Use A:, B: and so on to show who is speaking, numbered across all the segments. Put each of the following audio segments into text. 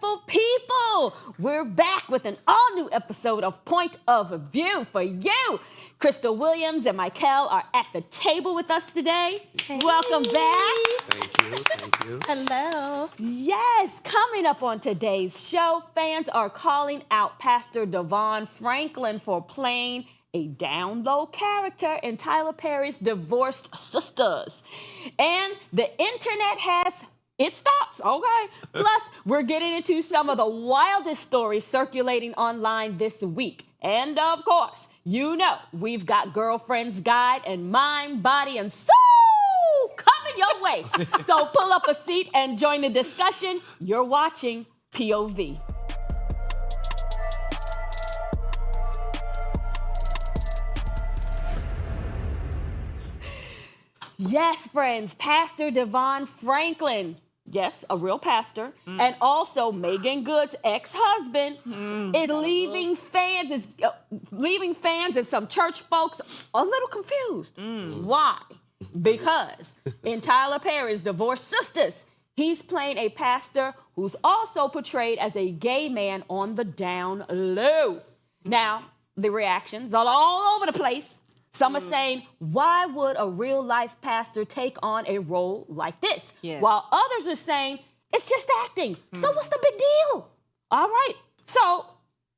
A: beautiful people. We're back with an all-new episode of Point of View for you. Crystal Williams and Michael are at the table with us today. Hey. Welcome back.
B: Thank you.
A: Hello. Yes, coming up on today's show, fans are calling out Pastor Devon Franklin for playing a down-low character in Tyler Perry's Divorced Sisters. And the internet has its thoughts, okay? Plus, we're getting into some of the wildest stories circulating online this week. And of course, you know, we've got Girlfriend's Guide and Mind, Body, and Soul coming your way. So pull up a seat and join the discussion. You're watching POV. Yes, friends, Pastor Devon Franklin, yes, a real pastor, and also Megan Good's ex-husband is leaving fans and some church folks a little confused. Why? Because in Tyler Perry's Divorced Sisters, he's playing a pastor who's also portrayed as a gay man on the down low. Now, the reactions are all over the place. Some are saying, why would a real-life pastor take on a role like this? Yeah. While others are saying, it's just acting. So what's the big deal? All right. So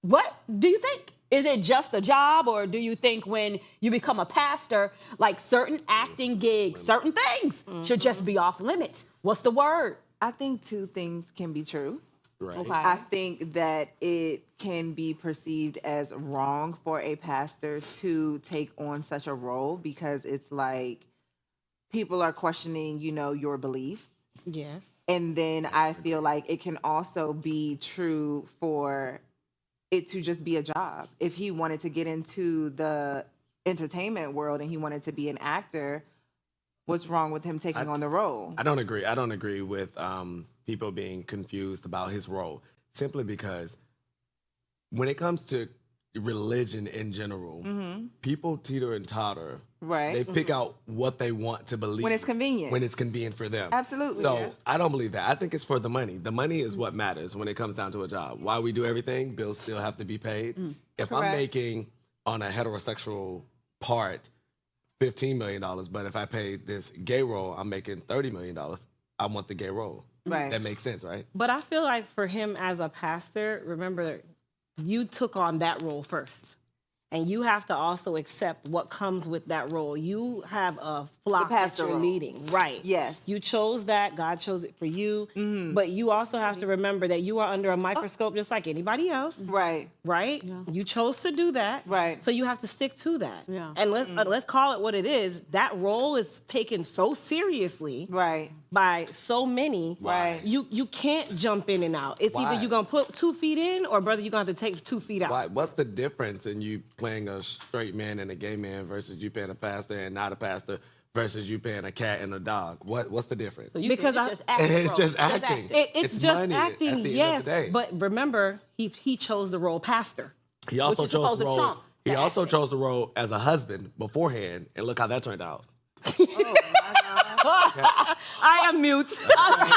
A: what do you think? Is it just a job, or do you think when you become a pastor, like certain acting gigs, certain things should just be off limits? What's the word?
C: I think two things can be true.
B: Right.
A: Okay.
C: I think that it can be perceived as wrong for a pastor to take on such a role because it's like people are questioning, you know, your beliefs.
A: Yes.
C: And then I feel like it can also be true for it to just be a job. If he wanted to get into the entertainment world and he wanted to be an actor, what's wrong with him taking on the role?
B: I don't agree. I don't agree with people being confused about his role, simply because when it comes to religion in general, people teeter and totter.
C: Right.
B: They pick out what they want to believe.
C: When it's convenient.
B: When it's convenient for them.
C: Absolutely.
B: So I don't believe that. I think it's for the money. The money is what matters when it comes down to a job. While we do everything, bills still have to be paid. If
C: Correct.
B: I'm making on a heterosexual part $15 million, but if I pay this gay role, I'm making $30 million, I want the gay role.
C: Right.
B: That makes sense, right?
D: But I feel like for him as a pastor, remember, you took on that role first. And you have to also accept what comes with that role. You have a flock that you're leading. Right.
C: Yes.
D: You chose that. God chose it for you. But you also have to remember that you are under a microscope just like anybody else.
C: Right.
D: Right? Yeah. You chose to do that.
C: Right.
D: So you have to stick to that.
A: Yeah.
D: And let's call it what it is. That role is taken so seriously.
C: Right.
D: By so many.
C: Right.
D: You can't jump in and out. It's either you're going to put 2 feet in, or brother, you're going to have to take 2 feet out.
B: Why? What's the difference in you playing a straight man and a gay man versus you playing a pastor and not a pastor versus you playing a cat and a dog? What's the difference?
A: So you
D: Because
A: it's just acting.
B: It's just acting.
D: It's just
B: money
D: acting,
B: at the
D: yes.
B: end of the day.
D: But remember, he chose the role pastor.
B: He also
A: is
B: chose
A: supposed
B: the
A: to
B: role.
A: trump
B: He
A: the
B: also
A: acting.
B: chose the role as a husband beforehand, and look how that turned out.
D: I am mute.
A: I'm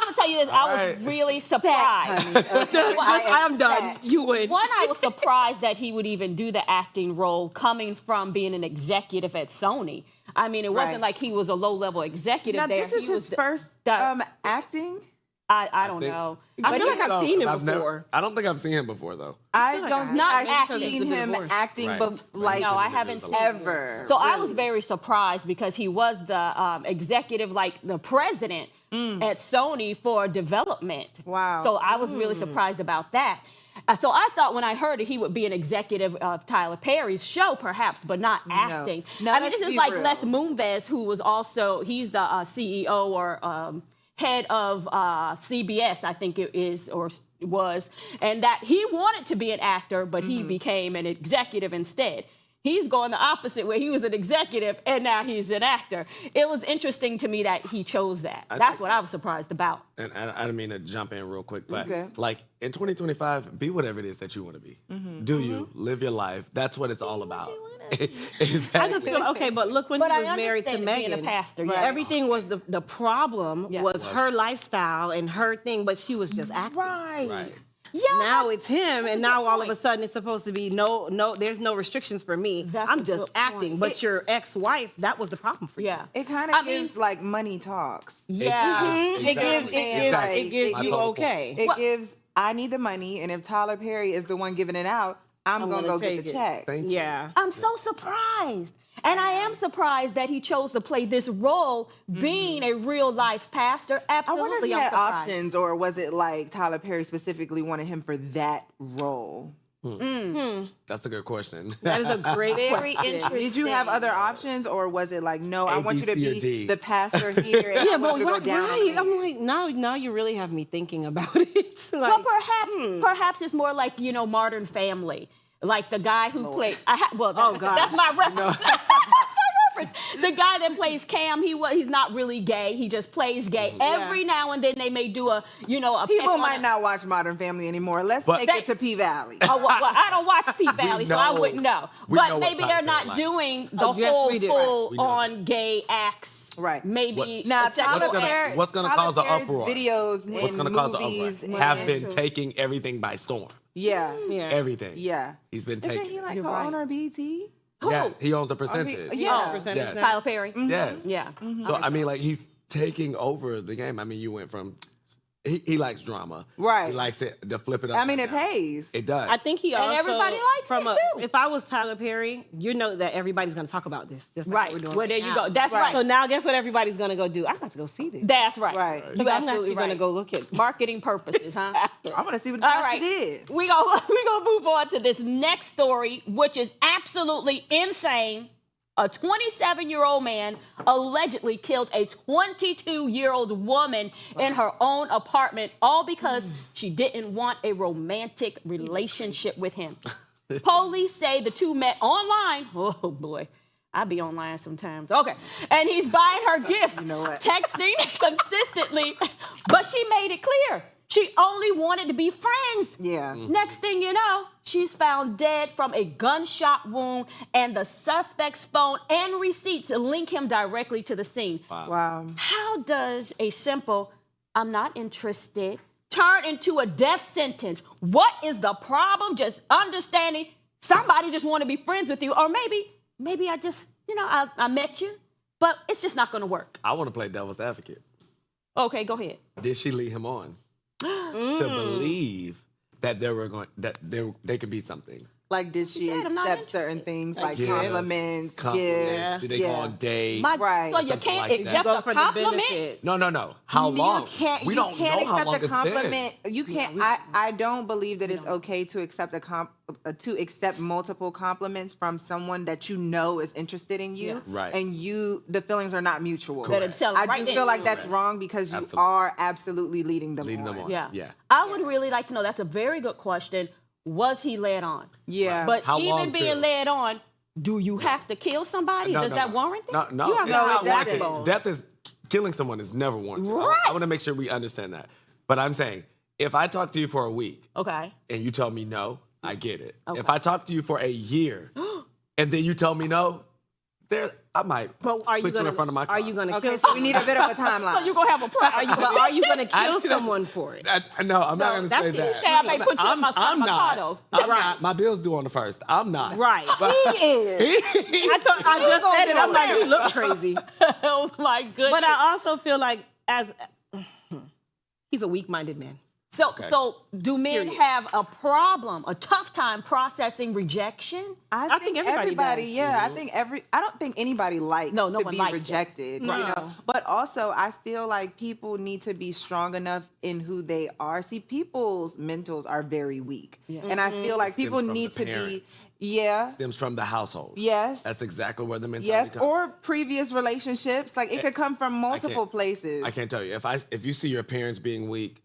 A: gonna tell you this. I was really surprised.
D: I am done. You win.
A: One, I was surprised that he would even do the acting role coming from being an executive at Sony. I mean, it wasn't like he was a low-level executive
C: Now,
A: there.
C: this is
A: He
C: his
A: was
C: first
A: acting.
C: acting?
A: I don't know.
D: I feel like I've seen him before.
B: I don't think I've seen him before, though.
C: I
D: like
C: don't think
A: Not
C: I've
A: acting.
C: seen him
D: Divorce.
C: acting,
B: Right.
C: but like
A: No, I haven't seen him.
C: ever.
A: So I was very surprised because he was the executive, like the president at Sony for development.
C: Wow.
A: So I was really surprised about that. So I thought when I heard it, he would be an executive of Tyler Perry's show, perhaps, but not acting.
C: No,
A: I mean, this
C: let's
A: is
C: be
A: like
C: real.
A: Les Moonves, who was also, he's the CEO or head of CBS, I think it is, or was, and that he wanted to be an actor, but he became an executive instead. He's going the opposite way. He was an executive and now he's an actor. It was interesting to me that he chose that. That's what I was surprised about.
B: And I don't mean to jump in real quick, but
C: Okay.
B: like in 2025, be whatever it is that you want to be. Do you live your life? That's what it's all about. Exactly.
D: I just feel okay, but look, when
A: But
D: he
A: I
D: was married to
A: understand being a
D: Megan,
A: pastor, yeah.
D: everything was the problem
A: Yeah.
D: was her lifestyle and her thing, but she was just acting.
B: Right.
A: Yeah.
D: Now it's him,
A: that's
D: and
A: a
D: now
A: good
D: all of a
A: point.
D: sudden it's supposed to be no. There's no restrictions for me.
A: That's
D: I'm
A: a
D: just
A: good
D: acting.
A: point.
D: But your ex-wife, that was the problem for you.
A: Yeah.
C: It kind
A: I
C: of
A: mean-
C: gives like money talks.
A: Yeah.
D: It gives
C: Exactly.
D: it gives
B: My
D: you
B: total point.
D: okay.
C: It gives, I need the money, and if Tyler Perry is the one giving it out, I'm
D: I'm
C: gonna
D: gonna
C: go get
D: take
C: the
D: it.
C: check.
B: Thank you.
D: Yeah.
A: I'm so surprised. And I am surprised that he chose to play this role, being a real life pastor.
C: I
A: Absolutely,
C: wonder if he
A: I'm
C: had
A: surprised.
C: options, or was it like Tyler Perry specifically wanted him for that role?
B: That's a good question.
D: That is a great
A: Very
D: question.
A: interesting.
C: Did you have other options, or was it like, no, I
B: A,
C: want
B: B,
C: you to
B: C, or
C: be
B: D?
C: the pastor here, and
D: Yeah,
C: I want
D: but
C: you to go
D: right,
C: down on
D: right.
C: me?
D: I'm like, now you really have me thinking about it.
A: Well,
D: Like,
A: perhaps it's more like, Modern Family. Like the guy who played,
D: Oh, gosh.
A: that's my reference. That's my reference. The guy that plays Cam, he's not really gay. He just plays gay. Every now and then they may do a pick
C: People
A: on
C: might not watch Modern Family anymore. Let's
B: But-
C: take it to P Valley.
A: Oh, well, I don't watch P Valley, so I
B: know-
A: wouldn't know.
B: we know
A: But
B: what
A: maybe
B: Tyler
A: they're
B: Perry
A: not
B: likes.
A: doing the
D: Oh, yes, we do.
A: full
B: We know
A: on gay acts.
C: Right.
A: Maybe
C: Now,
A: the sexual
C: Tyler
A: acts.
C: Perry,
B: what's gonna
C: Tyler
B: cause an
C: Perry's
B: uproar?
C: videos
B: What's
C: and
B: going to cause an
C: movies
B: uproar?
C: and-
B: Have been taking everything by storm.
C: Yeah.
D: yeah.
B: Everything.
C: Yeah.
B: He's been
C: Isn't
B: taking.
C: he like
A: You're
C: co-owner of BT?
B: Yeah,
A: Who?
B: he owns a percentage.
C: Yeah.
D: Percentage
B: Yes.
D: now.
A: Tyler Perry.
B: Yes.
A: Yeah.
B: So I mean, like he's taking over the game. I mean, you went from he likes drama.
C: Right.
B: He likes it to flip it up.
C: I mean, it pays.
B: It does.
D: I think he
A: And
D: also,
A: everybody likes
D: from
A: it, too.
D: If I was Tyler Perry, you know that everybody's going to talk about this. Just like
A: Right.
D: we're doing
A: Well, there
D: right
A: you
D: now.
A: go. That's right.
D: So now, guess what everybody's going to go do? I'm about to go see this.
A: That's right.
C: Right.
A: You're
D: Because I'm
A: absolutely
D: actually going to
A: right.
D: go look at.
A: Marketing purposes, huh?
C: I want to see what the
A: All
C: pastor
A: right.
C: did.
A: We gonna move on to this next story, which is absolutely insane. A 27-year-old man allegedly killed a 22-year-old woman in her own apartment, all because she didn't want a romantic relationship with him. Police say the two met online. Oh boy. I be online sometimes. Okay. And he's buying her gifts,
C: know what?
A: texting consistently, but she made it clear. She only wanted to be friends.
C: Yeah.
A: Next thing you know, she's found dead from a gunshot wound, and the suspect's phone and receipts link him directly to the scene.
C: Wow.
A: How does a simple, I'm not interested, turn into a death sentence? What is the problem? Just understanding somebody just want to be friends with you, or maybe I just, I met you, but it's just not going to work.
B: I want to play devil's advocate.
A: Okay, go ahead.
B: Did she lead him on to believe that they could be something?
C: Like, did she
A: said, "I'm not
C: accept certain
A: interested."
C: things, like
B: Gifts,
C: compliments,
B: compliments.
C: gifts?
B: Did they go on dates?
C: Right.
A: So you
B: Something
A: can't
B: like that.
A: accept
D: Go
A: a
D: for the
A: compliment?
D: benefit.
B: No. How long?
C: You can't.
B: We
C: You
B: don't
C: can't
B: know how
C: accept
B: long
C: a
B: it's been.
C: compliment. You can't. I don't believe that it's okay to accept to accept multiple compliments from someone that you know is interested in you.
A: Yeah.
B: Right.
C: And the feelings are not mutual.
A: That it's telling
C: I
A: right
C: do
A: then.
C: feel like that's wrong because you
B: Absolutely.
C: are absolutely leading them
B: Leading
C: on.
B: them on.
A: Yeah.
B: Yeah.
A: I would really like to know. That's a very good question. Was he led on?
C: Yeah.
A: But
B: How
A: even
B: long
A: being
B: to?
A: led on, do you have to kill somebody? Does that warrant it?
B: No.
D: You have
B: it's
D: no
B: not
C: death
B: warranted. Death is killing someone is never warranted.
A: Right.
B: I want to make sure we understand that. But I'm saying, if I talk to you for a week
A: Okay.
B: and you tell me no, I get it.
A: Okay.
B: If I talk to you for a year and then you tell me no, I might
D: But are you
B: put
D: gonna?
B: you in front of my car.
D: Are you gonna
C: Okay,
D: kill?
C: so we need a bit of a timeline.
A: So you're going to have a problem.
D: Are you gonna kill someone for it?
B: No, I'm not going to
D: that's
B: say
D: the
B: that.
D: issue.
A: I may put you in my
B: I'm not.
A: avocados.
B: I'm not. My bill's due on the 1st. I'm not.
D: Right.
C: He is.
D: I just said it. I'm like, you look crazy.
A: Oh my goodness.
D: But I also feel like he's a weak-minded man.
A: So do men
D: Period.
A: have a problem, a tough time processing rejection?
C: I
D: think
C: think
D: everybody does.
C: yeah. I don't think anybody likes
A: No
C: to
A: one
C: be
A: likes it.
C: rejected.
D: No.
C: You know? But also, I feel like people need to be strong enough in who they are. See, people's mentals are very weak. And I feel like
B: Stems
C: people
B: from
C: need
B: the
C: to
B: parents.
C: be,
B: Stems from the household.
C: yes.
B: That's exactly where the mentality
C: Yes,
B: comes.
C: or previous relationships. Like, it could come from multiple places.
B: I can't tell you. If you see your parents being weak,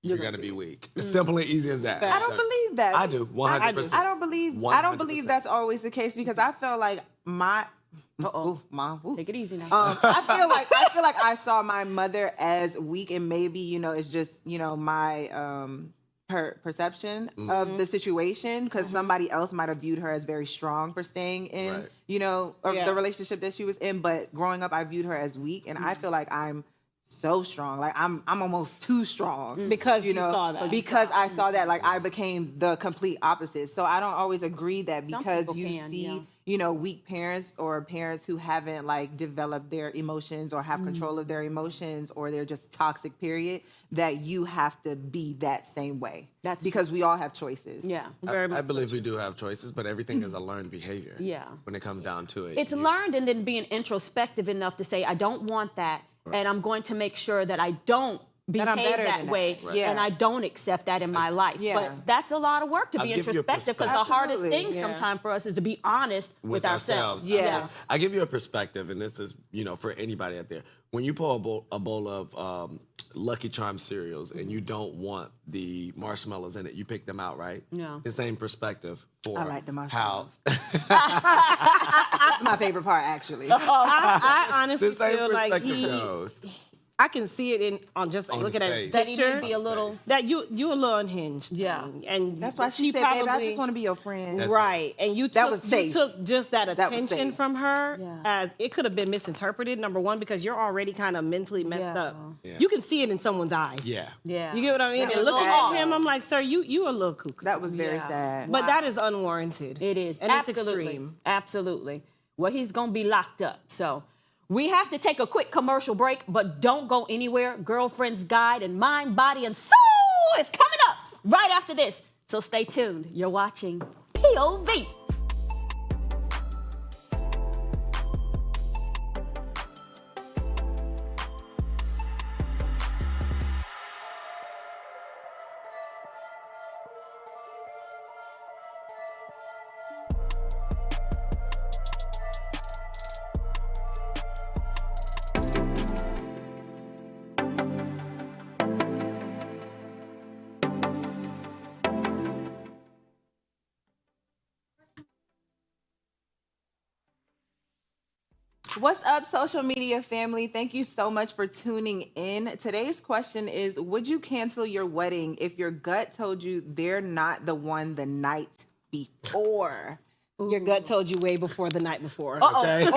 B: you're gonna be weak. It's simple and easy as that.
C: I don't believe that.
B: I do, 100%.
C: I don't believe
B: 100%.
C: that's always the case because I felt like my
A: Take it easy now.
C: I feel like I saw my mother as weak, and maybe it's just my perception of the situation because somebody else might have viewed her as very strong for staying in the relationship that she was in. But growing up, I viewed her as weak, and I feel like I'm so strong. Like I'm almost too strong
D: because you saw that.
C: Because I saw that, like I became the complete opposite. So I don't always agree that because
A: people
C: you
A: can,
C: see, weak parents or parents who haven't like developed their emotions or have control of their emotions or they're just toxic, period, that you have to be that same way. That's because we all have choices.
A: Yeah.
B: I believe we do have choices, but everything is a learned behavior.
A: Yeah.
B: When it comes down to it.
A: It's learned and then being introspective enough to say, I don't want that. Right. And I'm going to make sure that I don't behave that way and I don't accept that in my life. Yeah. But that's a lot of work to be introspective because the hardest thing sometimes for us is to be honest with ourselves.
C: Yes.
B: I give you a perspective, and this is, for anybody out there. When you pull a bowl of Lucky Charms cereals and you don't want the marshmallows in it, you pick them out, right?
A: Yeah.
B: The same perspective for
C: I like the
B: how.
C: That's my favorite part, actually.
D: I honestly
B: The same
D: feel like
B: perspective goes.
D: I can see it on looking at his
A: That he
D: picture.
A: may be a little.
D: That you a little unhinged.
A: Yeah.
D: And
C: that's why she said,
D: probably,
C: baby, I just want to be your friend.
D: Right. And you took just that attention from her as it could have been misinterpreted, number one, because you're already kind of mentally messed up.
B: Yeah.
D: You can see it in someone's eyes.
B: Yeah.
A: Yeah.
D: You get what I mean? And looking at him, I'm like, sir, you a little cuckoo.
C: That was very sad.
D: But that is unwarranted.
A: It is.
D: And
A: Absolutely.
D: it's extreme.
A: Absolutely. Well, he's going to be locked up. So we have to take a quick commercial break, but don't go anywhere. Girlfriend's Guide and Mind, Body, and Soul is coming up right after this. So stay tuned. You're watching POV.
C: What's up, social media family? Thank you so much for tuning in. Today's question is, would you cancel your wedding if your gut told you they're not the one the night before?
D: Your gut told you way before the night before.
B: Okay.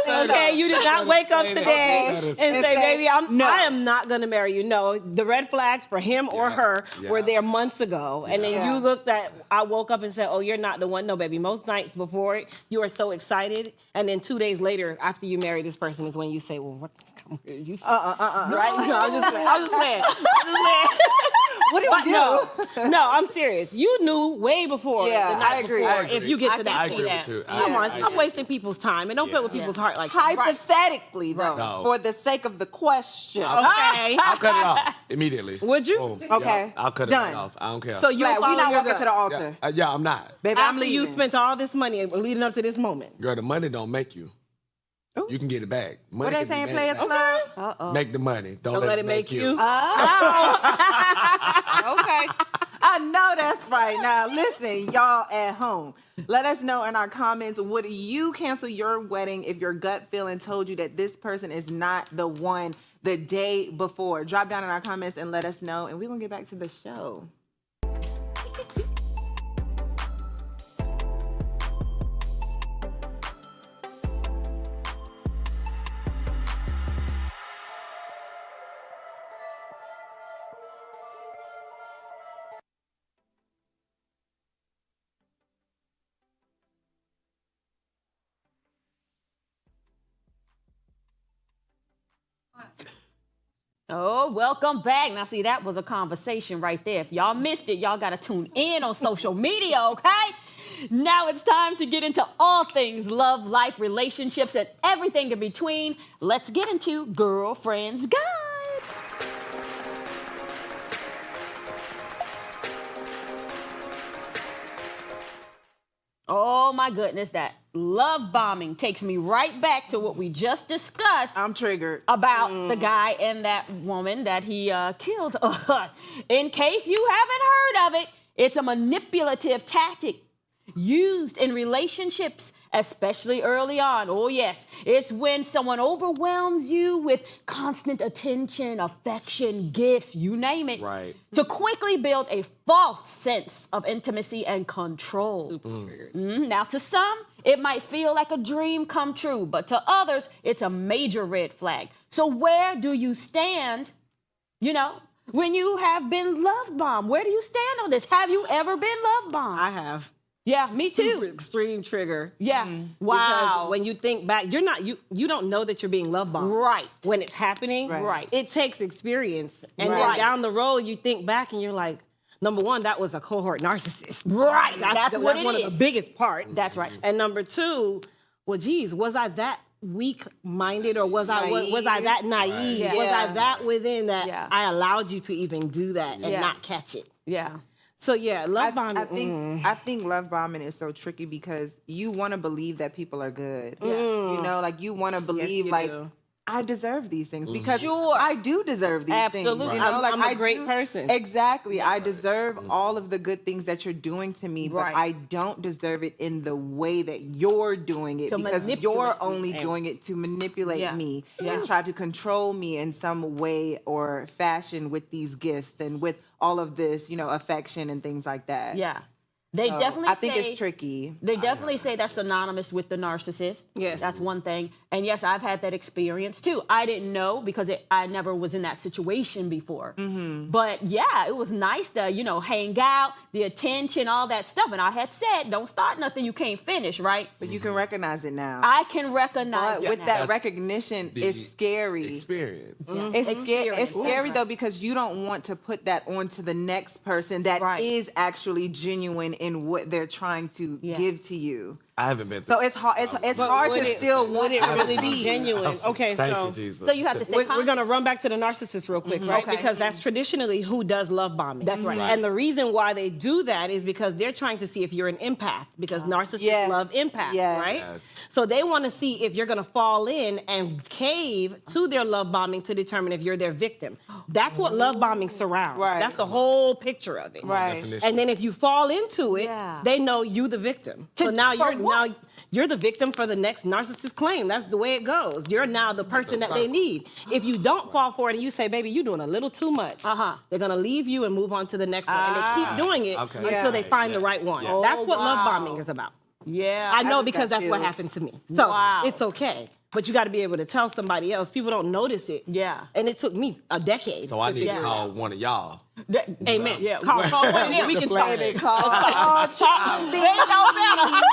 D: Okay, you did not wake up today and say, baby, I am not going to marry you. No, the red flags for him or her were there months ago. And then you looked at, I woke up and said, oh, you're not the one. No, baby, most nights before it, you are so excited. And then 2 days later, after you marry this person is when you say, well, what? You right? No, I'm just playing.
C: What do you do?
D: No, I'm serious. You knew way before.
C: Yeah,
D: the night
C: I agree.
D: before,
B: I agree.
D: If you get to that
B: I
D: point.
B: agree with you.
D: Come on, stop wasting people's time and don't play with people's heart like that.
C: Hypothetically, though, for the sake of the question.
D: Okay.
B: I'll cut it off immediately.
D: Would you?
B: Boom.
C: Okay.
B: Yeah, I'll cut
C: Done.
B: it off. I don't care.
D: So you
C: We're not walking to the altar.
B: Yeah, I'm not.
C: Baby, I'm
D: after you
C: leaving.
D: spent all this money leading up to this moment.
B: Girl, the money don't make you.
C: Ooh.
B: You can get it back. Money
C: What they
B: can be
C: saying,
B: made
C: Players
B: back.
C: Club?
B: Make the money. Don't
D: Let it make you.
A: Okay.
C: I know that's right. Now, listen, y'all at home. Let us know in our comments, would you cancel your wedding if your gut feeling told you that this person is not the one the day before? Drop down in our comments and let us know, and we're going to get back to the show.
A: Oh, welcome back. Now, see, that was a conversation right there. If y'all missed it, y'all got to tune in on social media, okay? Now it's time to get into all things love, life, relationships, and everything in between. Let's get into Girlfriend's Guide. Oh my goodness, that love bombing takes me right back to what we just discussed
C: I'm triggered.
A: about the guy and that woman that he killed. In case you haven't heard of it, it's a manipulative tactic used in relationships, especially early on. Oh yes, it's when someone overwhelms you with constant attention, affection, gifts, you name it,
B: Right.
A: to quickly build a false sense of intimacy and control.
D: Super triggered.
A: Now, to some, it might feel like a dream come true, but to others, it's a major red flag. So where do you stand, when you have been love bombed? Where do you stand on this? Have you ever been love bombed?
D: I have.
A: Yeah, me
D: Super
A: too.
D: extreme trigger.
A: Yeah.
D: Because
A: Wow.
D: when you think back, you don't know that you're being love bombed.
A: Right.
D: When it's happening.
A: Right.
D: It takes experience. And
A: Right.
D: then down the road, you think back and you're like, number one, that was a cohort narcissist.
A: Right. That's what it
D: one of
A: is.
D: the biggest parts.
A: That's right.
D: And number two, well, geez, was I that weak-minded or was I that naive?
A: Yeah.
D: Was I that within that
A: Yeah.
D: I allowed you to even do that and
A: Yeah.
D: not catch it?
A: Yeah.
D: So yeah, love bombing.
C: I think love bombing is so tricky because you want to believe that people are good.
A: Yeah.
C: You want to believe
D: you
C: like
D: do.
C: I deserve these things because
A: Sure.
C: I do deserve these
A: Absolutely.
C: things.
D: I'm a
C: I
D: great
C: do-
D: person.
C: Exactly. I deserve all of the good things that you're doing to me, but
A: Right.
C: I don't deserve it in the way that you're doing it
A: To
C: because
A: manipulate
C: you're
A: me.
C: only doing it to manipulate
A: Yeah.
C: me
A: Yeah.
C: and try to control me in some way or fashion with these gifts and with all of this, affection and things like that.
A: Yeah. They
C: So,
A: definitely
C: I think
A: say
C: it's tricky.
A: They definitely say that's synonymous with the narcissist.
D: Yes.
A: That's one thing. And yes, I've had that experience too. I didn't know because I never was in that situation before. But yeah, it was nice to, hang out, the attention, all that stuff. And I had said, don't start nothing you can't finish, right?
C: But you can recognize it now.
A: I can recognize
C: But
A: it
C: with
A: now.
C: that
B: That's
C: recognition,
B: the
C: it's scary.
B: Experience.
A: Yeah.
C: It's
A: Experience.
C: scary
A: That's
C: though
A: right.
C: because you don't want to put that onto the next person that is
A: Right.
C: actually genuine in what they're trying to
A: Yeah.
C: give to you.
B: I haven't been.
C: So it's hard. It's hard
D: would
C: to
D: it-
C: still want
D: would it
C: to
D: really be
C: receive.
D: genuine? Okay,
B: Thank
D: so
B: you, Jesus.
A: So you have to stay
D: we're going to run back to the narcissist real quick, right?
A: Okay.
D: Because that's traditionally who does love bombing.
A: That's right.
B: Right.
D: And the reason why they do that is because they're trying to see if you're an empath, because narcissists
C: Yes.
D: love empaths,
C: Yes.
D: right?
B: Yes.
D: So they want to see if you're going to fall in and cave to their love bombing to determine if you're their victim. That's what love bombing surrounds.
C: Right.
D: That's the whole picture of it.
C: Right.
B: Definition.
D: And then if you fall into it,
A: Yeah.
D: they know you the victim. So now
A: for what?
D: you're the victim for the next narcissist claim. That's the way it goes. You're now the person that they
B: circle.
D: need. If you don't fall for it and you say, baby, you're doing a little too much, they're going to leave you and move on to the next one. And they keep doing it
B: Okay.
D: until they
B: Yeah.
D: find the
B: Yeah.
D: right one.
B: Yeah.
D: That's what love
A: wow.
D: bombing is about.
A: Yeah.
D: I know
C: just
D: because
C: got
D: that's what
C: chills.
D: happened to me. So
A: Wow.
D: it's okay. But you got to be able to tell somebody else. People don't notice it.
A: Yeah.
D: And it took me a decade.
B: So I need
A: Yeah.
B: to call one of y'all.
D: Amen.
A: Yeah.
D: Call one of them. We can talk.
C: They call oh,
A: They know better.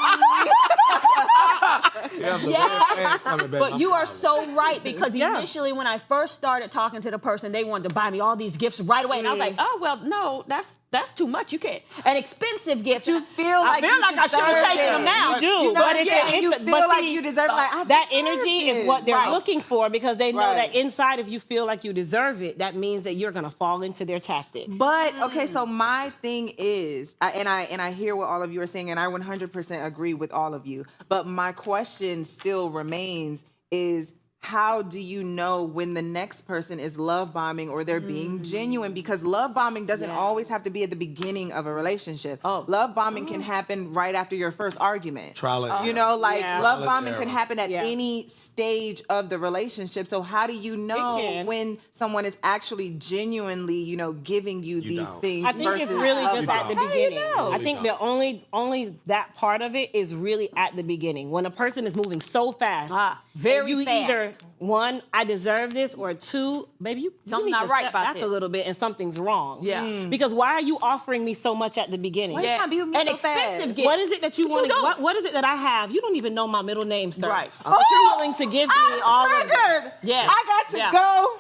B: Yeah.
A: But you are so right because
D: Yeah.
A: initially when I first started talking to the person, they wanted to buy me all these gifts right away, and I was like, "Oh well, no, that's too much. You can't." An expensive gift.
C: You feel like
A: I feel
C: you
A: like I should have
C: deserve
A: taken
C: it.
A: them now.
D: You do,
C: You know
D: but
C: what I'm saying? You feel
D: but
C: like
D: see,
C: you deserve like I
D: that
C: deserve
D: energy
C: this.
D: is what they're
A: Right.
D: looking for because they know
C: Right.
D: that inside, if you feel like you deserve it, that means that you're gonna fall into their tactic.
C: But okay, so my thing is, and I hear what all of you are saying, and I 100% agree with all of you. But my question still remains: is how do you know when the next person is love bombing or they're being genuine? Because love bombing doesn't always have to be at the beginning of a relationship. Love bombing can happen right after your first argument.
B: Trial and error.
C: You know, like
D: Yeah.
C: love
B: Trial and
C: bombing can
B: error.
C: happen at
D: Yeah.
C: any stage of the relationship. So how do you know
D: can.
C: when someone is actually genuinely, giving you these
B: don't.
C: things?
D: I think it's
C: versus
D: really
C: love
D: just at the
C: bombing?
D: beginning.
A: know?
D: I think the only that part of it is really at the beginning when a person is moving so fast.
A: Very
D: you
A: fast.
D: either one, I deserve this, or two, baby, you
A: Something
D: need
A: not
D: to
A: right
D: step
A: about
D: back
A: this.
D: a little bit, and something's wrong.
A: Yeah.
D: Because why are you offering me so much at the beginning?
C: Why you trying to be with me
A: An
C: so
A: expensive
C: fast?
A: gift.
D: What is it that you
A: But you
D: want?
A: don't.
D: What is it that I have? You don't even know my middle name, sir.
A: Right.
D: But you're willing to give me all of this.
C: Triggered.
A: Yeah.
C: I got to
A: Yeah.
C: go.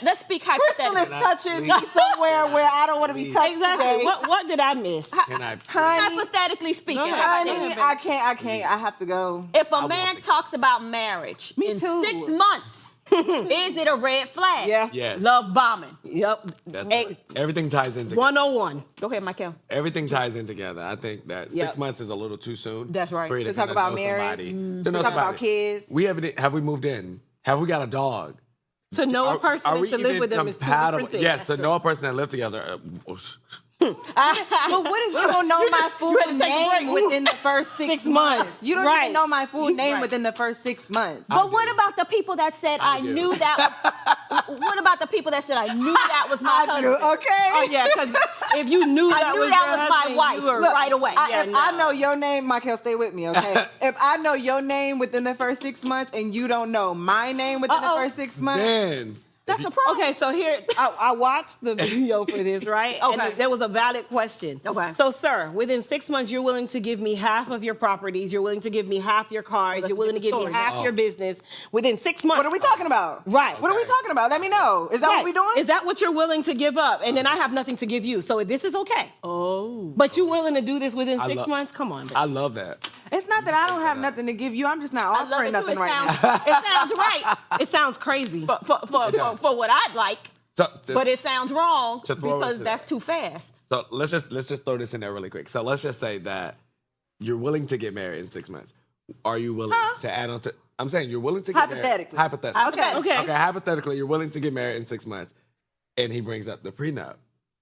A: Let's speak
C: Crystal is
A: hypothetically.
C: touching me somewhere where I don't want to be touched
D: Exactly.
C: today.
D: What did I miss?
B: Can I?
C: Honey,
A: Hypothetically speaking,
D: Go ahead.
C: honey, I can't. I have to go.
A: if a
B: won't
A: man
B: be-
A: talks about marriage
C: Me
A: in
C: too.
A: 6 months, Is it a red flag?
D: Yeah.
B: Yes.
A: Love bombing.
D: Yep.
B: That's
D: Hey,
B: right. Everything ties in together.
D: 101.
A: Go ahead, Michael.
B: Everything ties in together. I think that
D: Yep.
B: 6 months is a little too soon.
A: That's right.
B: For you
C: To
B: kinda
C: talk about
B: know
C: marriage,
B: somebody.
C: to
B: know
C: talk about
B: somebody.
C: kids.
B: Have we moved in? Have we got a dog?
D: To know a person and
B: we
D: to live
B: even
D: with them is two
B: compatible?
D: different things.
B: Yes, to know a person and live together.
C: But what if you don't know my full
A: you had to take a
C: name
A: break.
C: within the first 6
D: 6
C: months?
D: months.
C: You don't
D: Right.
C: even know my full name
A: Right.
C: within the first 6 months.
A: But what about the people that said I
B: do.
A: knew that? What about the people that said I knew that was my husband?
C: Okay.
D: Oh, yeah, because if you knew
A: I
D: that
A: knew
D: was
A: that
D: your
A: was my
D: husband,
A: wife
D: you were-
A: right away.
C: If I know your name, Michael, stay with me, okay? If I know your name within the first 6 months and you don't know my name within the first 6 months,
B: Then
A: That's a problem.
D: Okay, so here, I watched the video for this, right?
A: Okay.
D: And there was a valid question.
A: Okay.
D: So, sir, within 6 months, you're willing to give me half of your properties, you're willing to give me half your cars,
A: Let's
D: you're willing to
A: get the
D: give me
A: story.
D: half your business within 6 months.
C: what are we talking about?
D: Right.
C: What are we talking about? Let me know. Is that
D: Right.
C: what we doing?
D: Is that what you're willing to give up? And then I have nothing to give you. So this is okay.
A: Oh.
D: But you willing to do this within 6
B: love-
D: months? Come on, baby.
B: I love that.
C: It's not that I don't have nothing to give you. I'm just not
A: I love
C: offering
A: it too.
C: nothing
A: It
C: right
A: sounds,
C: now.
A: it sounds right
D: It sounds crazy.
A: for what I'd like,
B: So,
A: but it sounds wrong
B: To throw
A: because
B: into
A: that's too fast.
B: so let's just throw this in there really quick. So let's just say that you're willing to get married in 6 months. Are you willing to add on to? I'm saying you're willing to get married.
C: Hypothetically.
B: Hypothetically.
D: Okay.
B: Okay. Hypothetically, you're willing to get married in 6 months, and he brings up the prenup.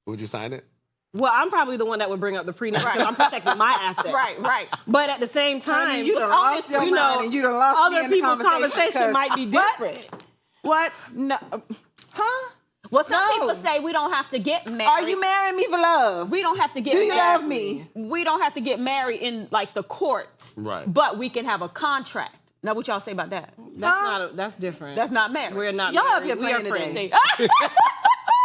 B: Would you sign it?
D: Well, I'm probably the one that would bring up the prenup because I'm protecting my assets.
A: Right.
D: But at the same time,
C: You done lost your
D: you
C: mind
D: know,
C: and you done lost me
D: other
C: in the
D: people's conversation
C: 'cause-
D: might be
C: What?
D: different.
C: What? No. Huh?
A: Well, some
C: No.
A: people say we don't have to get married.
C: Are you marrying me for love?
A: We don't have to get
C: Do you
A: married.
C: love me?
A: We don't have to get married in like the courts.
B: Right.
A: But we can have a contract. Now, what y'all say about that?
D: That's different.
A: That's not married.
D: We're not
C: Y'all up
D: married.
C: here
D: We are
C: playing
D: friends.
C: today.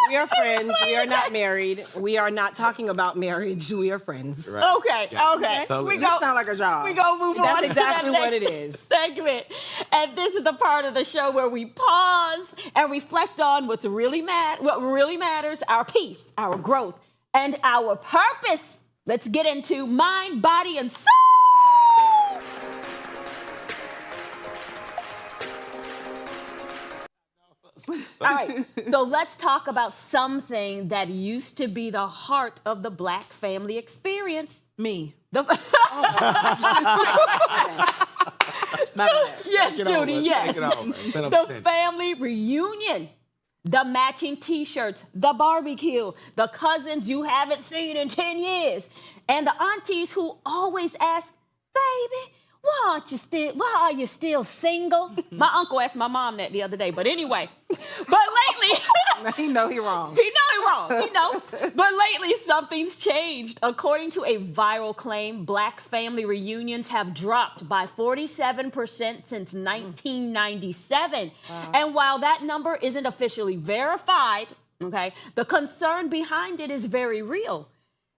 D: We are friends. We are not married. We are not talking about marriage. We are friends.
B: Right.
A: Okay,
B: Yeah.
A: okay.
B: Totally.
A: We
C: This
A: go.
C: sound like a job.
A: We gonna move on.
D: That's
A: to
D: exactly
A: that
D: what
A: next
D: it is.
A: segment, and this is the part of the show where we pause and reflect on what really matters: our peace, our growth, and our purpose. Let's get into mind, body, and soul. All right, so let's talk about something that used to be the heart of the Black family experience.
C: Me.
A: The, yes,
B: Take it
A: Judy,
B: over.
A: yes.
B: Take it over. Set up
A: The
B: attention.
A: family reunion, the matching t-shirts, the barbecue, the cousins you haven't seen in 10 years, and the aunties who always ask, baby, why are you still single? My uncle asked my mom that the other day, but anyway. But lately,
C: He know he wrong.
A: he wrong. But lately, something's changed. According to a viral claim, Black family reunions have dropped by 47% since 1997. Wow. And while that number isn't officially verified, okay, the concern behind it is very real.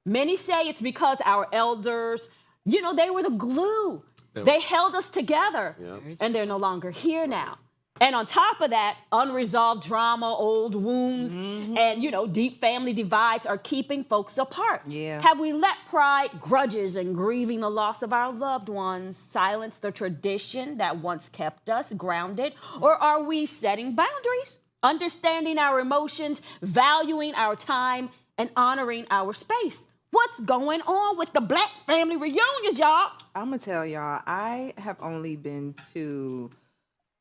A: Many say it's because our elders, they were the glue.
B: Yep.
A: They held us together,
B: Yep.
A: and they're no longer here now. And on top of that, unresolved drama, old wounds, and, deep family divides are keeping folks apart.
C: Yeah.
A: Have we let pride, grudges, and grieving the loss of our loved ones silence the tradition that once kept us grounded? Or are we setting boundaries, understanding our emotions, valuing our time, and honoring our space? What's going on with the Black family reunions, y'all?
C: I'm going to tell y'all, I have only been to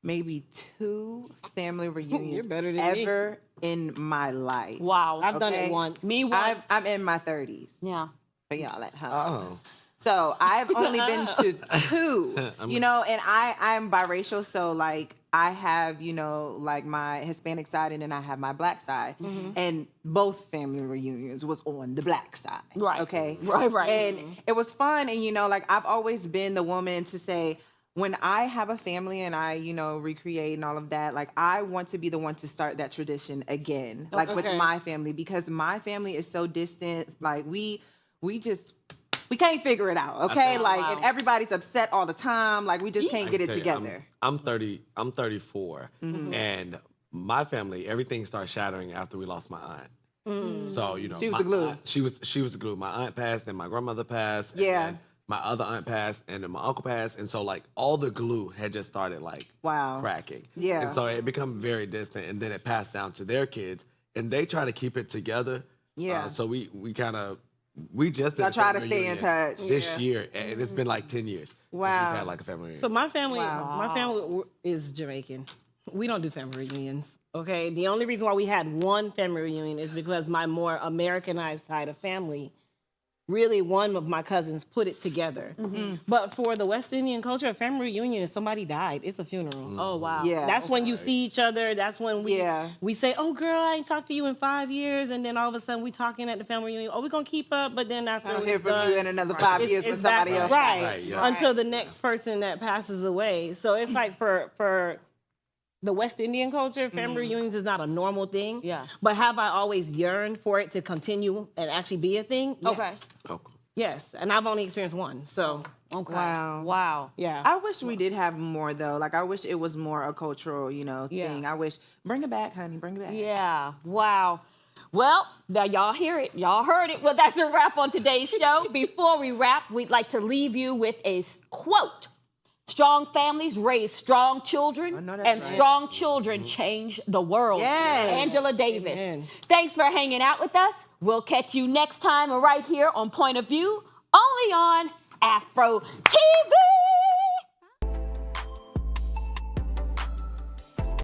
C: maybe 2 family reunions
D: You're better than me.
C: ever in my life.
A: Wow.
D: I've done it once.
A: Me one.
C: I'm in my 30s.
A: Yeah.
C: For y'all at home.
B: Oh.
C: So I've only been to 2, and I'm biracial. So like I have, like my Hispanic side and then I have my Black side. And both family reunions was on the Black side.
A: Right.
C: Okay.
A: Right.
C: And it was fun. And, like I've always been the woman to say, when I have a family and I, recreate and all of that, like I want to be the one to start that tradition again, like with my family, because my family is so distant. Like we can't figure it out. Okay. And everybody's upset all the time. Like we just can't get it
B: tell you,
C: together.
B: I'm 34, and my family, everything started shattering after we lost my aunt. So
C: She was the glue.
B: She was the glue. My aunt passed, and my grandmother passed.
C: Yeah.
B: And my other aunt passed, and then my uncle passed, and so like all the glue had just started like cracking.
C: Yeah.
B: And so it become very distant, and then it passed down to their kids, and they try to keep it together.
C: Yeah.
B: So we just did
C: I
B: a
C: try to
B: family
C: stay in
B: reunion
C: touch.
B: this year, and it's been like 10 years since we've
C: Wow.
B: had like a family reunion.
D: So my family is Jamaican. We don't do family reunions. Okay. The only reason why we had one family reunion is because my more Americanized side of family, really one of my cousins put it together. But for the West Indian culture, a family reunion is somebody died. It's a funeral.
A: Oh, wow.
C: Yeah.
D: That's when you see each other. That's when
C: Yeah.
D: we say, "Oh, girl, I ain't talked to you in 5 years," and then all of a sudden we talking at the family reunion. Oh, we're gonna keep up, but then after
C: I don't
D: we're
C: hear from
D: done,
C: you in another 5 years when somebody else
D: right,
B: Right, yeah.
D: until the next person that passes away. So it's like for the West Indian culture, family reunions is not a normal thing.
A: Yeah.
D: But have I always yearned for it to continue and actually be a thing? Yes.
A: Okay.
B: Oh,
D: Yes, and I've only experienced one. So
A: Okay.
C: Wow.
A: Wow.
D: yeah.
C: I wish we did have more though. Like I wish it was more a cultural, thing. I wish bring it back, honey. Bring it back.
A: Yeah. Wow. Well, now y'all hear it. Y'all heard it. Well, that's a wrap on today's show. Before we wrap, we'd like to leave you with a quote. Strong families raise strong children,
C: know
A: and
C: that's right.
A: strong children change the world.
C: Yes.
A: Angela Davis.
D: Amen.
A: Thanks for hanging out with us. We'll catch you next time right here on Point of View, only on Afro TV.